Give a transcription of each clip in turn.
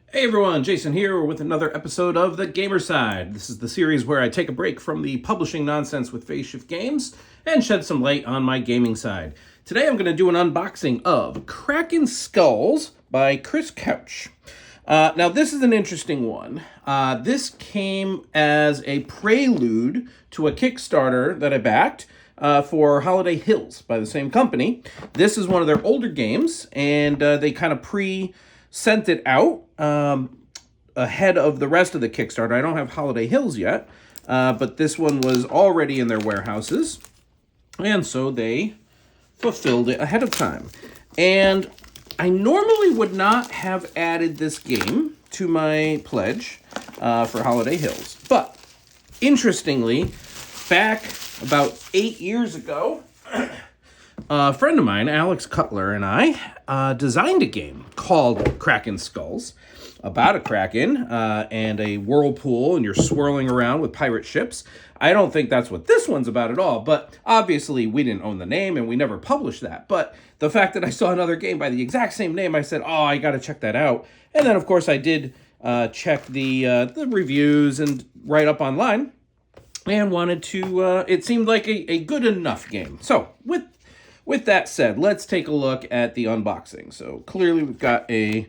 Hey everyone, Jason here with another episode of The Gamer Side. This is the series where I take a break from the publishing nonsense with Phase Shift Games and shed some light on my gaming side. Today I'm going to do an unboxing of Kraken Skulls by Chris Couch. Now this is an interesting one. This came as a prelude to a Kickstarter that I backed for Holiday Hills by the same company. This is one of their older games, and they kind of sent it out ahead of the rest of the Kickstarter. I don't have Holiday Hills yet, but this one was already in their warehouses, and so they fulfilled it ahead of time. And I normally would not have added this game to my pledge for Holiday Hills, but interestingly, back about 8 years ago, a friend of mine, Alex Cutler, and I designed a game called Kraken Skulls about a kraken and a whirlpool, and you're swirling around with pirate ships. I don't think that's what this one's about at all, but obviously we didn't own the name and we never published that. But the fact that I saw another game by the exact same name, I said, oh, I got to check that out. And then, of course, I did check the reviews and write up online and wanted to, it seemed like a good enough game. So with that said, let's take a look at the unboxing. So clearly we've got a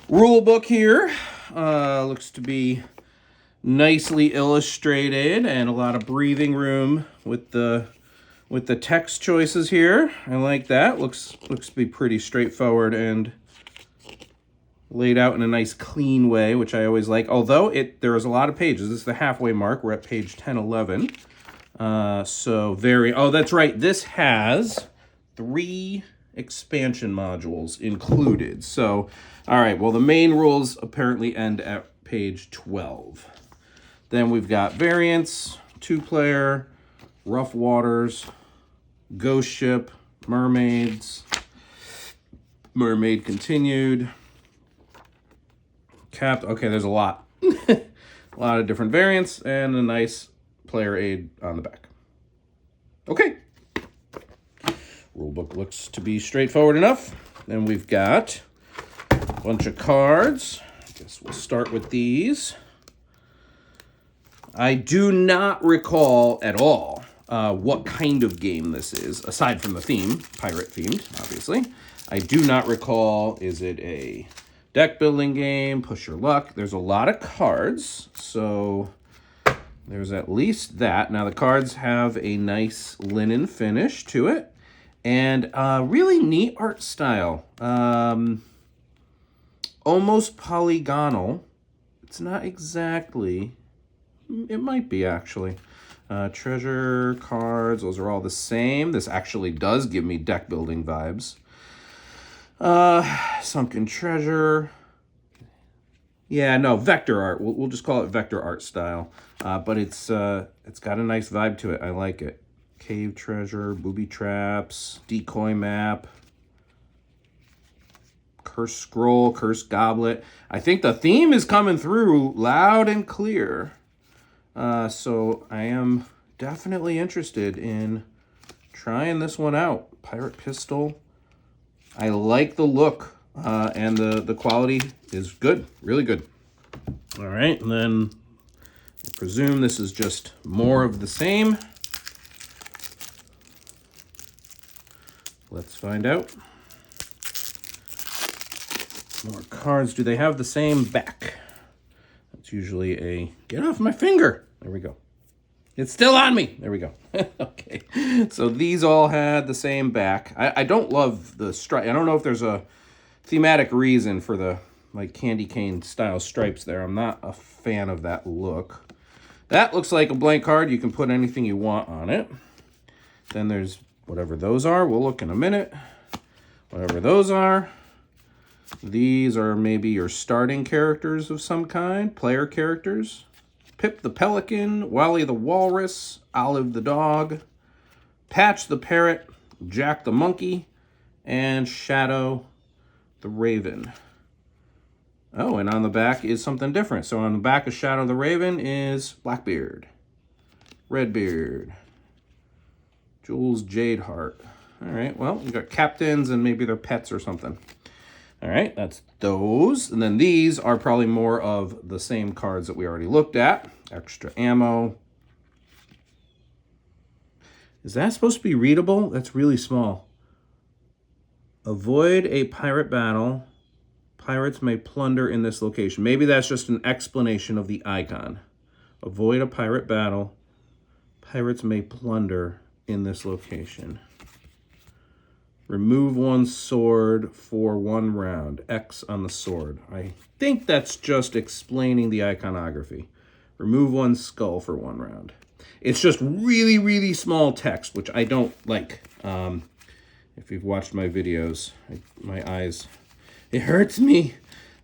rule book here. Looks to be nicely illustrated and a lot of breathing room with the text choices here. I like that. Looks to be pretty straightforward and laid out in a nice clean way, which I always like. Although there is a lot of pages. This is the halfway mark. We're at page 1011. Oh, that's right. This has 3 expansion modules included. So, all right, well, the main rules apparently end at page 12. Then we've got variants, 2-player, rough waters, ghost ship, mermaids, mermaid continued, capped. Okay, there's a lot. A lot of different variants and a nice player aid on the back. Okay. Rulebook looks to be straightforward enough. Then we've got a bunch of cards. I guess we'll start with these. I do not recall at all what kind of game this is, aside from the theme, pirate themed, obviously. I do not recall, is it a deck building game, push your luck? There's a lot of cards, so there's at least that. Now the cards have a nice linen finish to it. And really neat art style. Almost polygonal. It's not exactly. It might be, actually. Treasure cards. Those are all the same. This actually does give me deck building vibes. Sunken treasure. Yeah, no, vector art. We'll just call it vector art style. But it's got a nice vibe to it. I like it. Cave treasure, booby traps, decoy map, cursed scroll, cursed goblet. I think the theme is coming through loud and clear. So I am definitely interested in trying this one out. Pirate pistol. I like the look, and the quality is good, really good. All right, and then I presume this is just more of the same. Let's find out. More cards. Do they have the same back? That's usually a... Get off my finger! There we go. It's still on me! There we go. Okay. So these all had the same back. I don't love the stripe. I don't know if there's a thematic reason for the like candy cane style stripes there. I'm not a fan of that look. That looks like a blank card. You can put anything you want on it. Then there's whatever those are. We'll look in a minute. Whatever those are. These are maybe your starting characters of some kind. Player characters. Pip the Pelican. Wally the Walrus. Olive the Dog. Patch the Parrot. Jack the Monkey. And Shadow the Raven. Oh, and on the back is something different. So on the back of Shadow the Raven is Blackbeard. Redbeard. Jules Jadeheart. All right, well, we got captains and maybe their pets or something. All right, that's those. And then these are probably more of the same cards that we already looked at. Extra ammo. Is that supposed to be readable? That's really small. Avoid a pirate battle. Pirates may plunder in this location. Maybe that's just an explanation of the icon. Avoid a pirate battle. Pirates may plunder in this location. Remove one sword for 1 round. X on the sword. I think that's just explaining the iconography. Remove one skull for 1 round. It's just really, really small text, which I don't like. If you've watched my videos, my eyes, it hurts me.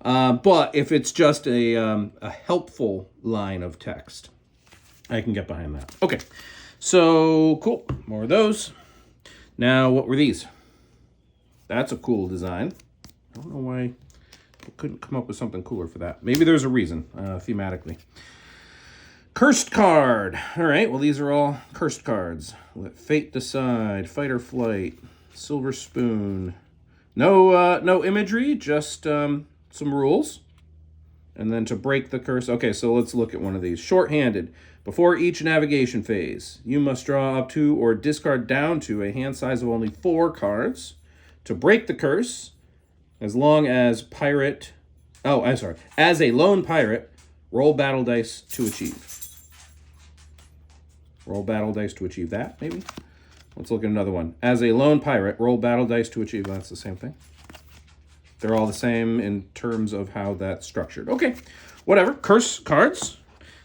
But if it's just a helpful line of text, I can get behind that. Okay, so cool. More of those. Now, what were these? That's a cool design. I don't know why I couldn't come up with something cooler for that. Maybe there's a reason, thematically. Cursed card. All right, well, these are all cursed cards. Let fate decide. Fight or flight. Silver spoon. No imagery, just some rules. And then to break the curse. Okay, so let's look at one of these. Short-handed. Before each navigation phase, you must draw up to or discard down to a hand size of only 4 cards. To break the curse, as long as pirate... Oh, I'm sorry. As a lone pirate, roll battle dice to achieve. Roll battle dice to achieve that, maybe? Let's look at another one. As a lone pirate, roll battle dice to achieve... That's the same thing. They're all the same in terms of how that's structured. Okay, whatever. Curse cards.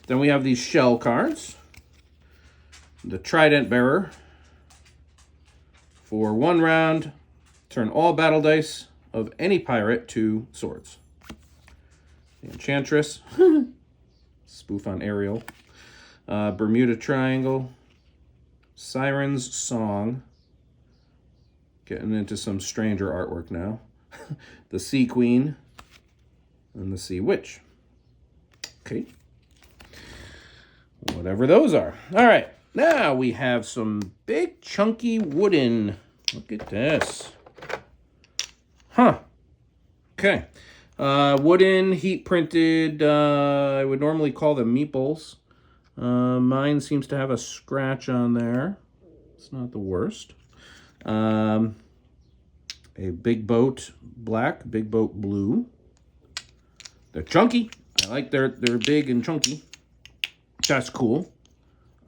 Then we have these shell cards. The Trident Bearer. For 1 round, turn all battle dice of any pirate to swords. The Enchantress. Spoof on Ariel. Bermuda Triangle. Siren's Song. Getting into some stranger artwork now. The Sea Queen. And the Sea Witch. Okay. Whatever those are. All right. Now we have some big chunky wooden. Look at this. Huh. Okay. Wooden, heat printed. I would normally call them meeples. Mine seems to have a scratch on there. It's not the worst. A big boat black, big boat blue. They're chunky. I like they're big and chunky. That's cool.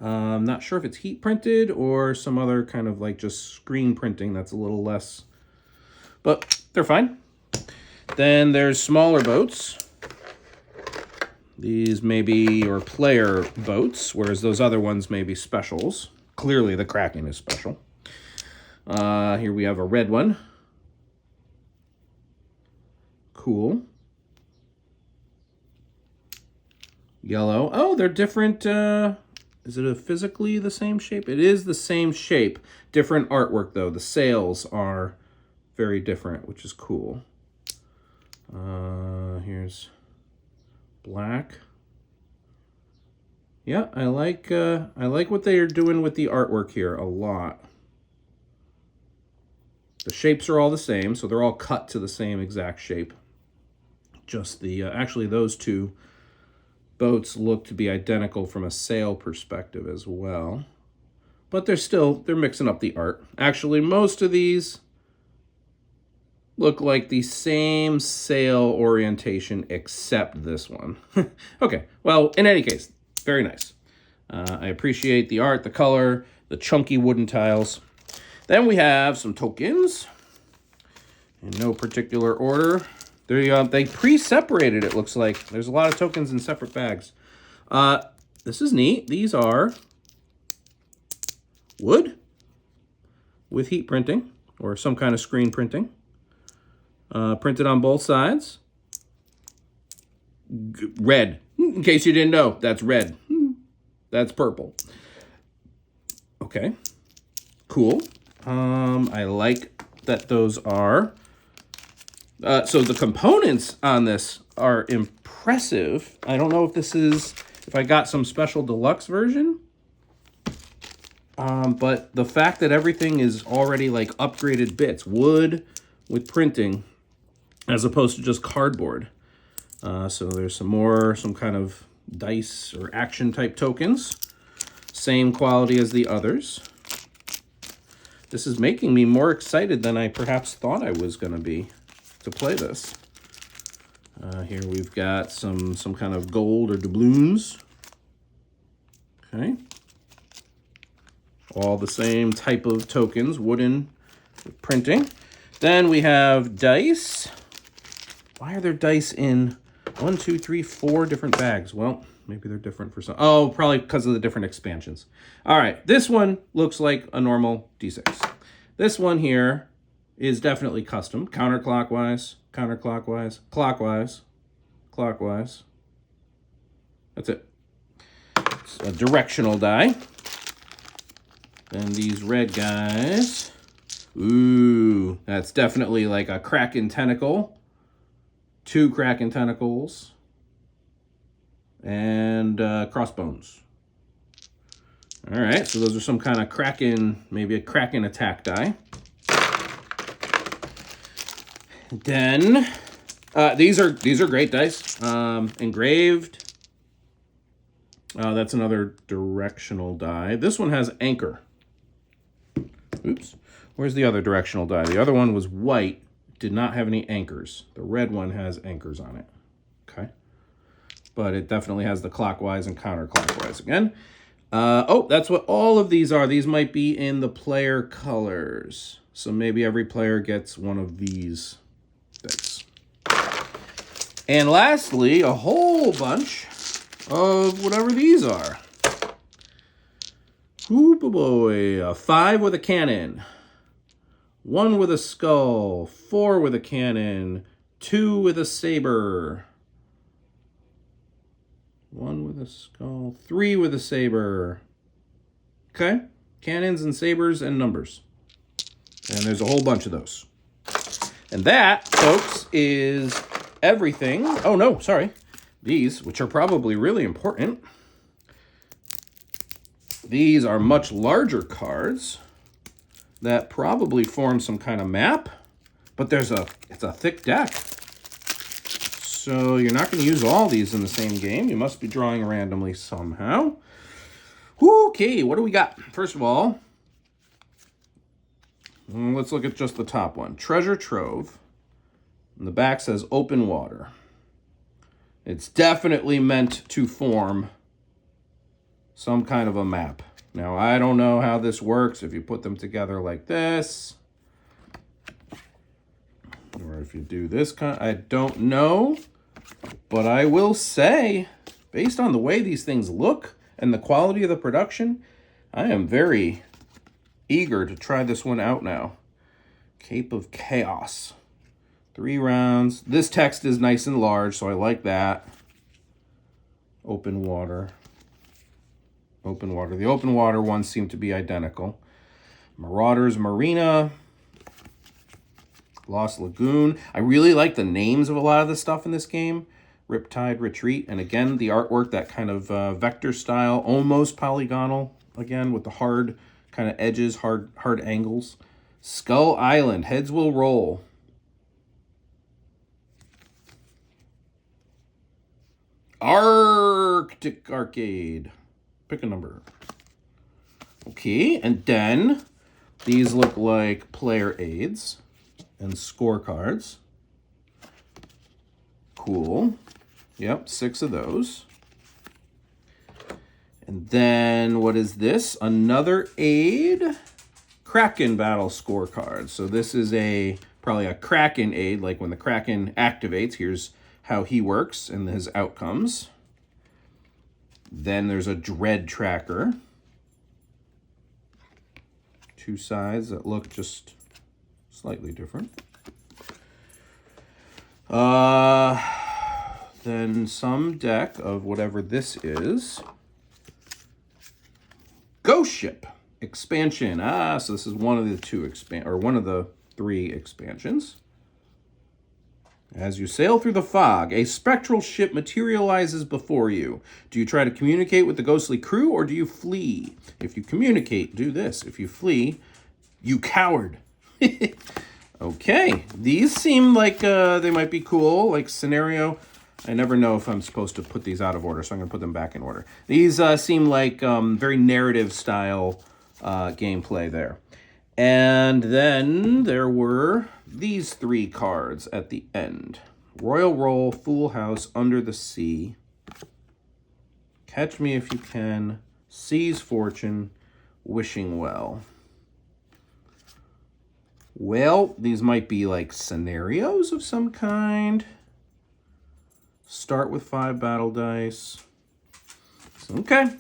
I'm not sure if it's heat printed or some other kind of like just screen printing that's a little less, but they're fine. Then there's smaller boats. These may be your player boats, whereas those other ones may be specials. Clearly the Kraken is special. Here we have a red one. Cool. Yellow. Oh, they're different. Is it physically the same shape? It is the same shape. Different artwork, though. The sails are very different, which is cool. Here's black. Yeah, I like what they are doing with the artwork here a lot. The shapes are all the same, so they're all cut to the same exact shape. Just the actually those two boats look to be identical from a sail perspective as well. But they're mixing up the art. Actually, most of these look like the same sail orientation except this one. Okay, well, in any case, very nice. I appreciate the art, the color, the chunky wooden tiles. Then we have some tokens in no particular order. They pre-separated, it looks like. There's a lot of tokens in separate bags. This is neat. These are wood with heat printing or some kind of screen printing. Printed on both sides. Red. In case you didn't know, that's red. That's purple. Okay. Cool. I like that those are... so the components on this are impressive. I don't know if I got some special deluxe version. But the fact that everything is already like upgraded bits, wood with printing, as opposed to just cardboard. So there's some kind of dice or action type tokens. Same quality as the others. This is making me more excited than I perhaps thought I was going to be to play this. Here we've got some kind of gold or doubloons. Okay. All the same type of tokens, wooden printing. Then we have dice. Why are there dice in 1, 2, 3, 4 different bags? Well, maybe they're different for some. Oh, probably because of the different expansions. All right, this one looks like a normal D6. This one here is definitely custom. Counterclockwise, counterclockwise, clockwise, clockwise. That's it. It's a directional die. Then these red guys. Ooh, that's definitely like a Kraken tentacle. 2 Kraken tentacles. And crossbones. All right, so those are some kind of Kraken, maybe a Kraken attack die. Then these are great dice. Engraved. That's another directional die. This one has anchor. Oops. Where's the other directional die? The other one was white, did not have any anchors. The red one has anchors on it. Okay. But it definitely has the clockwise and counterclockwise again. Oh, that's what all of these are. These might be in the player colors. So maybe every player gets one of these dice. And lastly, a whole bunch of whatever these are. Ooh, boy. A 5 with a cannon. 1 with a skull. 4 with a cannon. 2 with a saber. 1 with a skull. 3 with a saber. Okay. Cannons and sabers and numbers. And there's a whole bunch of those. And that, folks, is everything. Oh, no, sorry. These, which are probably really important. These are much larger cards that probably form some kind of map, but it's a thick deck. So you're not going to use all these in the same game. You must be drawing randomly somehow. Okay, what do we got? First of all, let's look at just the top one. Treasure Trove. And the back says open water. It's definitely meant to form some kind of a map. Now, I don't know how this works if you put them together like this. Or if you do this kind, I don't know. But I will say, based on the way these things look and the quality of the production, I am very eager to try this one out now. Cape of Chaos. 3 rounds. This text is nice and large, so I like that. Open water. Open water. The open water ones seem to be identical. Marauders Marina. Lost Lagoon. I really like the names of a lot of the stuff in this game. Riptide Retreat. And again, the artwork, that kind of vector style, almost polygonal. Again, with the hard kind of edges, hard angles. Skull Island. Heads will roll. Arctic Arcade. Pick a number. Okay, and then these look like player aids and scorecards. Cool. Yep, 6 of those. And then what is this? Another aid. Kraken battle scorecard. So this is probably a Kraken aid, like when the Kraken activates. Here's how he works and his outcomes. Then there's a dread tracker. 2 sides that look just slightly different. Then some deck of whatever this is. Ghost Ship expansion. So this is one of the 3 expansions. As you sail through the fog, a spectral ship materializes before you. Do you try to communicate with the ghostly crew, or do you flee? If you communicate, do this. If you flee, you coward. Okay, these seem like they might be cool, like scenario. I never know if I'm supposed to put these out of order, so I'm going to put them back in order. These seem like very narrative style gameplay there. And then there were these 3 cards at the end. Royal Roll, Fool House, Under the Sea, Catch Me If You Can, Seize Fortune, Wishing Well. Well, these might be like scenarios of some kind. Start with 5 battle dice. Okay.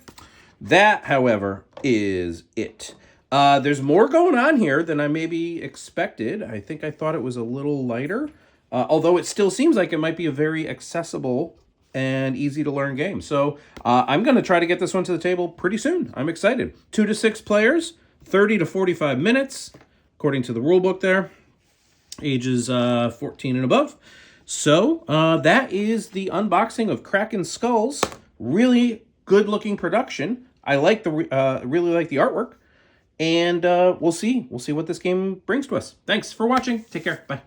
That, however, is it. There's more going on here than I maybe expected. I think I thought it was a little lighter. Although it still seems like it might be a very accessible and easy to learn game. So I'm going to try to get this one to the table pretty soon. I'm excited. 2 to 6 players, 30 to 45 minutes, according to the rule book there. Ages 14 and above. So that is the unboxing of Kraken Skulls. Really good looking production. I like really like the artwork. And we'll see what this game brings to us. Thanks for watching. Take care. Bye.